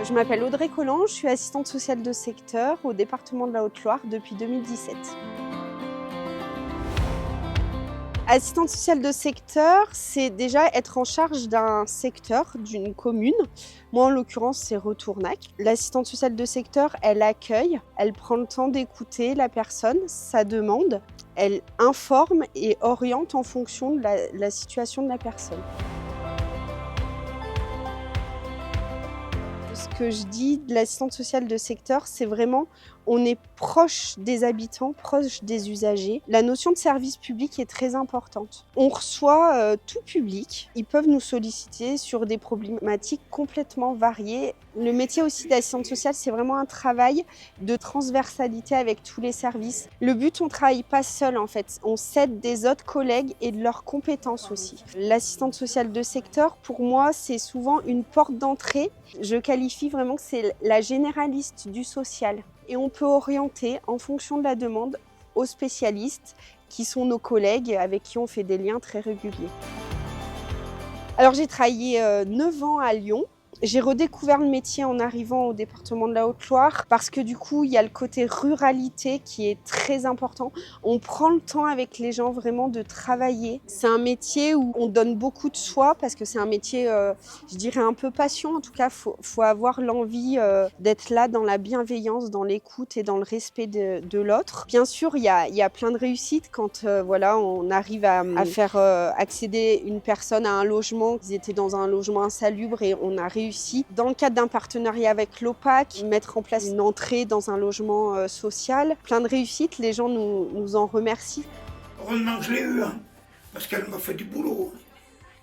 Je m'appelle Audrey Colland, je suis assistante sociale de secteur au département de la Haute-Loire depuis 2017. Assistante sociale de secteur, c'est déjà être en charge d'un secteur, d'une commune. Moi, en l'occurrence, c'est Retournac. L'assistante sociale de secteur, elle accueille, elle prend le temps d'écouter la personne, sa demande. Elle informe et oriente en fonction de la situation de la personne. Ce que je dis de l'assistante sociale de secteur, c'est vraiment on est proche des habitants, proche des usagers. La notion de service public est très importante. On reçoit tout public. Ils peuvent nous solliciter sur des problématiques complètement variées. Le métier aussi d'assistante sociale, c'est vraiment un travail de transversalité avec tous les services. Le but, on ne travaille pas seul en fait. On s'aide des autres collègues et de leurs compétences aussi. L'assistante sociale de secteur, pour moi, c'est souvent une porte d'entrée. Je qualifie vraiment que c'est la généraliste du social. Et on peut orienter en fonction de la demande aux spécialistes qui sont nos collègues avec qui on fait des liens très réguliers. Alors j'ai travaillé 9 ans à Lyon. J'ai redécouvert le métier en arrivant au département de la Haute-Loire parce que du coup, il y a le côté ruralité qui est très important. On prend le temps avec les gens vraiment de travailler. C'est un métier où on donne beaucoup de soi parce que c'est un métier, je dirais, un peu passion. En tout cas, faut avoir l'envie d'être là dans la bienveillance, dans l'écoute et dans le respect de l'autre. Bien sûr, il y a plein de réussites quand on arrive à faire accéder une personne à un logement. Ils étaient dans un logement insalubre et on a réussi, dans le cadre d'un partenariat avec l'OPAC, mettre en place une entrée dans un logement social. Plein de réussites, les gens nous en remercient. Heureusement que je l'ai eu, parce qu'elle m'a fait du boulot.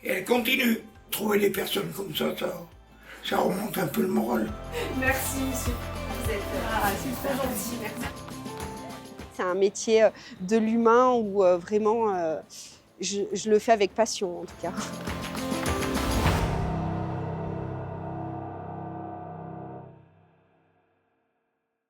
Et elle continue. Trouver des personnes comme ça remonte un peu le moral. Merci monsieur, vous êtes super gentil, merci. C'est un métier de l'humain où vraiment je le fais avec passion en tout cas.